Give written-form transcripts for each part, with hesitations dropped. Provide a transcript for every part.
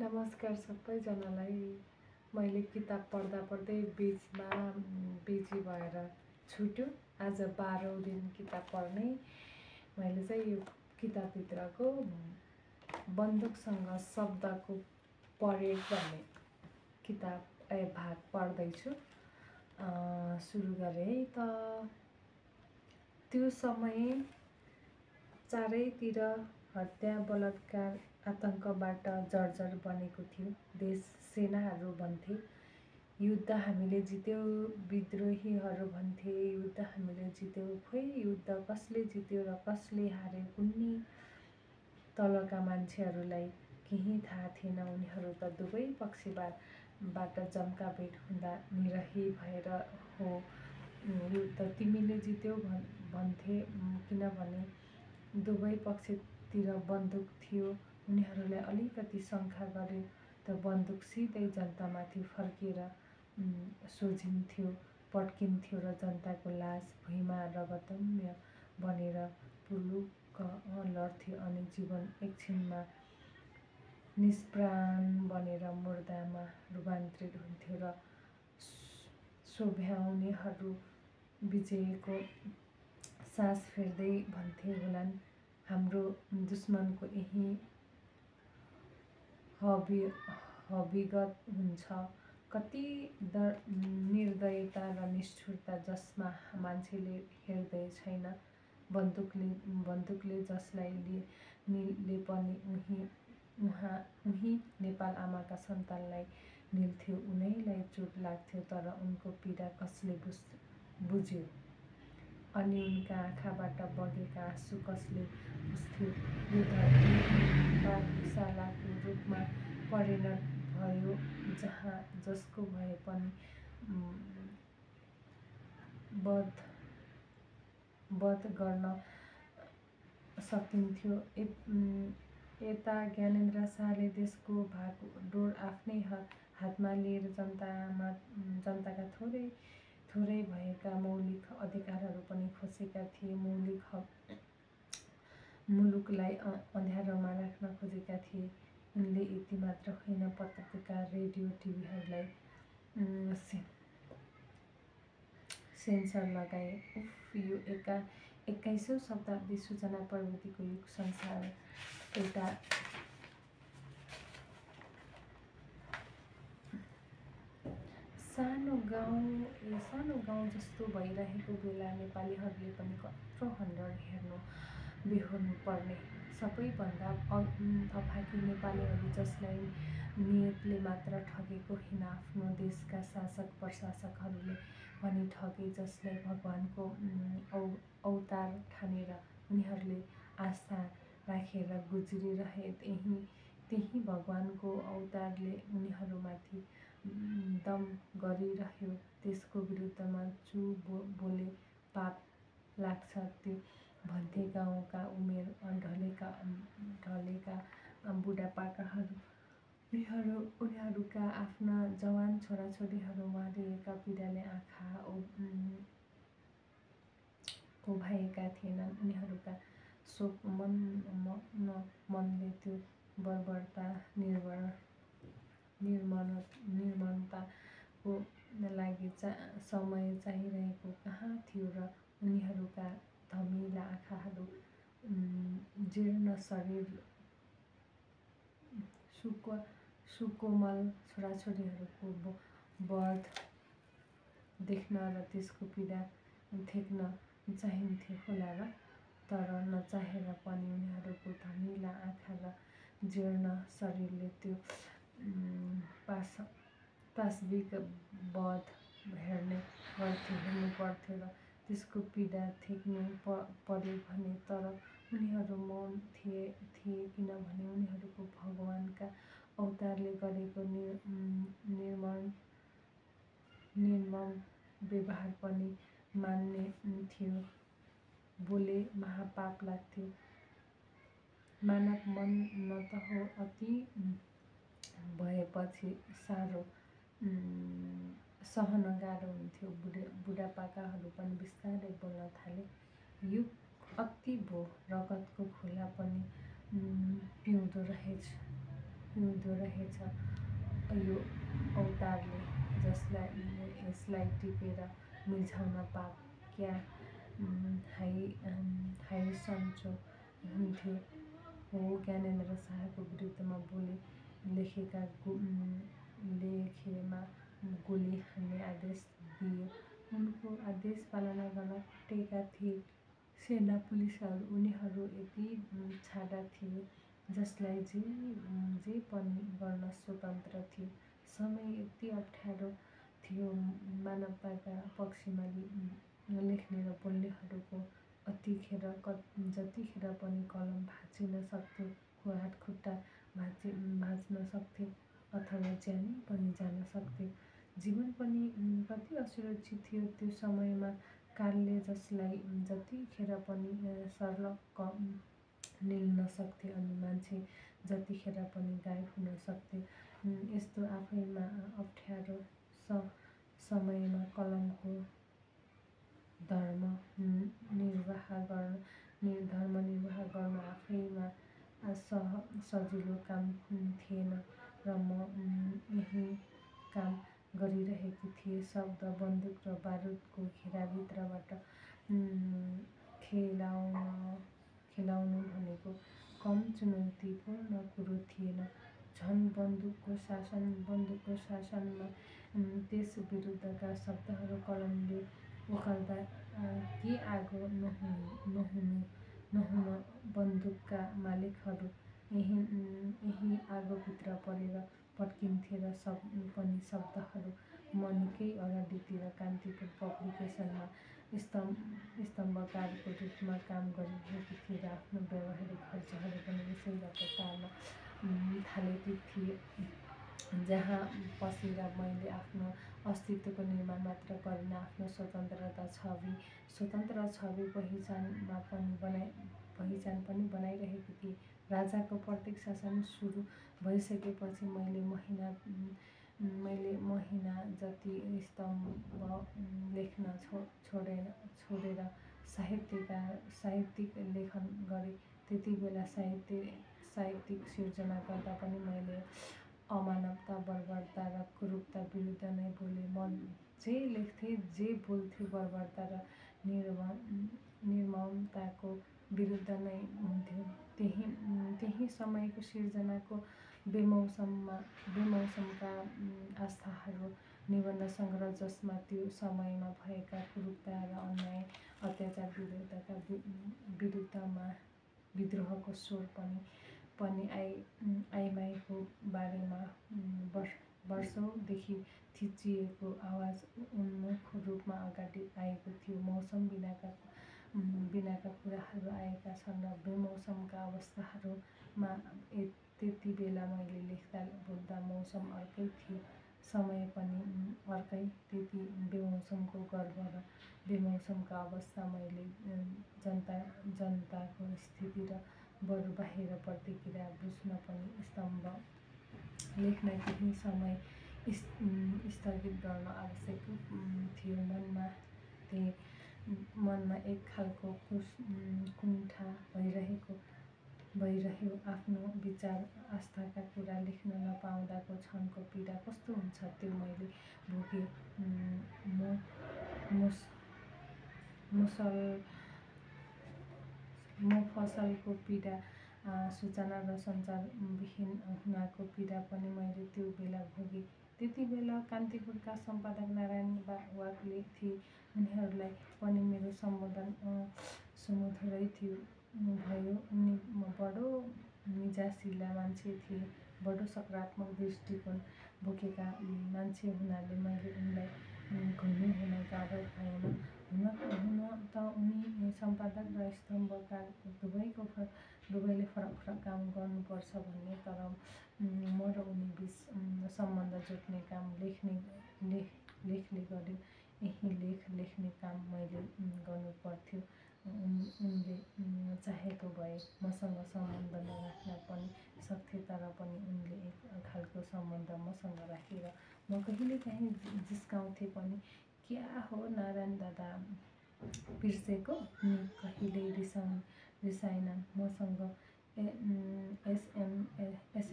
नमस्कार सबैजनालाई। मैले किताब पढ्दा पढ्दै बिचमा बिजी भएर छुट्यो। आज 12औं दिन किताब पढ्ने। मैले चाहिँ यो किताबभित्रको बन्दुकसँग शब्दको परेड भन्ने किताब भाग पढ्दैछु। सुरु गरेँ है त। त्यो समय चारैतिर हत्या, बलात्कार, आतंकबाट जर्जर बनेको थियो देश। सेनाहरू भन्थे युद्ध हामीले जित्यौँ, विद्रोहीहरू भन्थे युद्ध हामीले जित्यौँ। खोइ युद्ध कसले जित्यो र कसले हार्यो कुन्नी तलका मान्छेहरूलाई केही थाहा थिएन। उनीहरू त दुवै पक्षबाट जम्का भेट हुँदा निरही भएर हो युद्ध तिमीले जित्यौ भन्थे, किनभने दुवै पक्षतिर बन्दुक थियो। उनीहरूलाई अलिकति शङ्का गरे त बन्दुक सिधै जनतामाथि फर्केर सोझिन्थ्यो, पड्किन्थ्यो र जनताको लास भुइँमा रगतम्य बनेर पुलुक्क लड्थ्यो अनि जीवन एकछिनमा निष्प्राण बनेर मुर्दामा रूपान्तरित हुन्थ्यो र सोभ्याउनेहरू विजयको सास फेर्दै भन्थे होलान्, हाम्रो दुश्मनको यही हविगत हुन्छ। कति निर्दयता र निष्ठुरता जसमा मान्छेले हेर्दै छैन। बन्दुकले जसलाई निले पनि उही नेपाल आमाका सन्तानलाई निल्थ्यो। उनैलाई चोट लाग्थ्यो तर उनको पीडा कसले बुझ्यो अनि उनका आँखाबाट बगेका आँसु कसले पुस्थ्यो। यो धरती पाठशालाको रूपमा परिणत भयो जहाँ जसको भए पनि वध गर्न सकिन्थ्यो। यता ज्ञानेन्द्र शाहले देशको भागडोर आफ्नै हातमा लिएर जनताका थोरै भएका मौलिक अधिकारहरू पनि खोसेका थिए। मौलिक हक मुलुकलाई अँध्यारोमा राख्न खोजेका थिए। उनले यति मात्र होइन, पत्रकार, रेडियो, टिभीहरूलाई सेन्सर लगाए। उफ, यो 21औं शताब्दी सूचना प्रविधिको युग। संसार एउटा सानो गाउँ जस्तो भइरहेको बेला नेपालीहरूले पनि कत्रो हन्डर हेर्नु बेहोर्नु पर्ने। सबैभन्दा अभागी नेपालीहरू जसलाई नियतले मात्र ठगेको होइन, आफ्नो देशका शासक प्रशासकहरूले पनि ठगे। जसलाई भगवानको अवतार ठानेर उनीहरूले आस्था राखेर गुज्रिरहे, त्यही भगवानको अवतारले उनीहरूमाथि दम गरिरह्यो। त्यसको विरुद्धमा जो बोले पाप लाग्छ त्यो भन्थे गाउँका उमेर ढलेका बुढापाकाहरू। उनीहरूका आफ्ना जवान छोराछोरीहरू मारिएका पीडाले आँखा कोभाएका थिएनन्। उनीहरूका शोक मनले त्यो बर्बरता निर्ममताको लागि समय चाहिरहेको कहाँ थियो र उनीहरूका धमिला आँखाहरू, जीर्ण शरीर, सुकोमल छोराछोरीहरूको वध देख्न र त्यसको पीडा थेक्न चाहिन्थ्यो होला र। तर नचाहेर पनि उनीहरूको धमिला आँखा र जीर्ण शरीरले त्यो पाशविक वध हेर्नु पर्थ्यो र त्यसको पीडा थेक्नु पर्यो भने। तर उनीहरू मौन थिए किनभने उनीहरूको भगवानका अवतारले गरेको निर्मम व्यवहार पनि मान्ने थियो। बोले महापाप लाग्थ्यो। मानव मन न त हो, अति भएपछि साह्रो सहन गाह्रो हुन्थ्यो। बुढापाकाहरू पनि बिस्तारै बोल्न थाले। युग अति भो, रगतको खोला पनि पिउँदो रहेछ। हिउँदो रहेछ यो अवतारले, यसलाई टिपेर मिल्छाउन पाप क्या हाई सन्चो हुन्थ्यो हो। ज्ञानेन्द्र शाहको विरुद्धमा लेखेमा गोली हान्ने आदेश दिए। उनको आदेश पालना गर्न खटेका थिए सेना पुलिसहरू। उनीहरू यति छाडा थिए जसलाई जे पनि गर्न स्वतन्त्र थियो। समय यति अप्ठ्यारो थियो, मानवताका पक्षमा लेख्ने र बोल्नेहरूको जतिखेर पनि कलम भाँचिन सक्थ्यो, हातखुट्टा भाँच्न सक्थ्यो अथवा ज्यानै पनि जान सक्थ्यो। जीवन पनि कति असुरक्षित थियो त्यो समयमा। कालले जसलाई जतिखेर पनि सर्लक्क निल्न सक्थे अनि मान्छे जतिखेर पनि गायब हुन सक्थे। यस्तो आफैमा अप्ठ्यारो समयमा कलमको धर्मनिर्वाह गर्न आफैमा सजिलो काम थिएन र म यही काम गरिरहेकी थिएँ। शब्द, बन्दुक र बारुदको घेराभित्रबाट खेलाउनु भनेको कम चुनौतीपूर्ण कुरो थिएन। झन् बन्दुकको शासनमा त्यस विरुद्धका शब्दहरू कलमले उखाल्दा के आगो नहुन बन्दुकका मालिकहरू यही आगोभित्र परेर पड्किन्थे र पनि शब्दहरू। म निकै अगाडितिर कान्तिपुर पब्लिकेसनमा स्तम्भकारको रूपमा काम गरिरहेकी थिएँ र आफ्नो व्यावहारिक खर्चहरू पनि यसैबाट टार्न थालेकी थिएँ, जहाँ पसेर मैले आफ्नो अस्तित्वको निर्माण मात्र गरिन, आफ्नो स्वतन्त्र छवि पहिचान पनि बनाइरहेकी थिएँ। राजाको प्रत्येक शासन सुरु भइसकेपछि मैले महिना जति स्तम्भ लेख्न छोडेर साहित्यिक लेखन गरेँ। त्यतिबेला साहित्यिक सिर्जना गर्दा पनि मैले अमानवता, बर्बरता र कुरूपता विरुद्ध नै बोलेँ। म जे लेख्थेँ, जे बोल्थेँ बर्बरता र निर्ममताको विरुद्ध नै हुन्थ्यो। त्यही समयको सिर्जनाको बेमौसमका आस्थाहरू, निबन्ध सङ्ग्रह जसमा त्यो समयमा भएका कुरूपता र अन्याय अत्याचार विरुद्धमा विद्रोहको स्वर पनि आइमाईको बारेमा वर्षौंदेखि थिचिएको आवाज उन्मुख रूपमा अगाडि आएको थियो। मौसम बिनाका कुराहरू आएका छन् र बेमौसमका अवस्थाहरूमा। त्यतिबेला मैले लेख्दा बोल्दा मौसम अर्कै थियो, समय पनि अर्कै। त्यति बेमौसमको गर्व र बेमौसमका अवस्था मैले जनताको स्थिति र बरु बाहिर प्रतिक्रिया बुझ्न पनि स्तम्भ लेख्न केही समय स्थगित गर्न आवश्यक थियो। मनमा एक खालको कुण्ठा भइरह्यो। आफ्नो विचार, आस्थाका कुरा लेख्न नपाउँदाको क्षणको पीडा कस्तो हुन्छ त्यो मैले भोगेँ। मुफसलको पीडा, सूचना र सञ्चारविहीन हुनाको पीडा पनि मैले त्यो बेला भोगेँ। त्यतिबेला कान्तिपुरका सम्पादक नारायण वाग्ले थिए। उनीहरूलाई पनि मेरो सम्बोधन सुमधुरै भयो। उनी बडो मिजासिला मान्छे थिए, बडो सकारात्मक दृष्टिकोण बोकेका मान्छे हुनाले मैले उनलाई घुइँँ हुन गाह्रो पाएन। हुन त उनी सम्पादक र स्तम्भकार दुवैले फरक काम गर्नुपर्छ भन्ने, तर म र उनी बीच सम्बन्ध जोड्ने काम लेखले गर्यो। यही लेख लेख्ने काम मैले गर्नुपर्थ्यो। उनले चाहेको भए मसँग सम्बन्ध नराख्न पनि सक्थे, तर पनि उनले एक खालको सम्बन्ध मसँग राखेर म कहिलेकाहीँ जिस्काउँथे पनि। क्या हो नारायण दादा, बिर्सेको नि? कहिल्यै रिसाएनन्। मसँग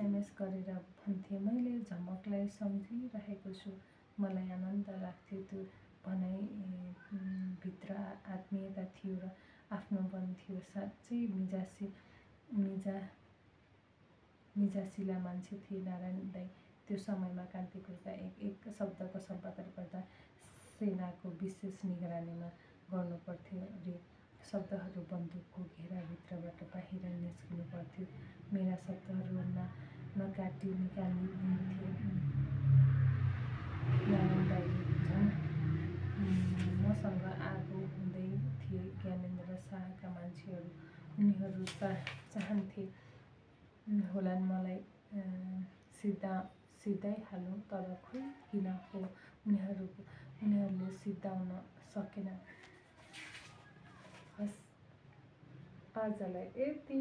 SMS गरेर भन्थे, मैले झमकलाई सम्झिरहेको छु। मलाई आनन्द लाग्थ्यो। त्यो भनाइ भित्र आत्मीयता थियो र आफ्नोपन थियो। साँच्चै मिजासिला मान्छे थिए नारायण दाई। त्यो समयमा कान्तिपुरका एक शब्दको सम्पादन गर्दा सेनाको विशेष निगरानीमा गर्नुपर्थ्यो रे। शब्दहरू बन्दुकको घेराभित्रबाट बाहिर निस्किनु पर्थ्यो। मेरा शब्दहरू नकाटी निकालिदिन्थे नारायण दाइले। झन् मसँग आगो हुँदै थिए ज्ञानेन्द्र शाहका मान्छेहरू। उनीहरू चाहन्थे होलान् मलाई सिधाइहालौँ, तर खोइ किन हो उनीहरूले सिधाउन सकेन। हस्, आजलाई यति।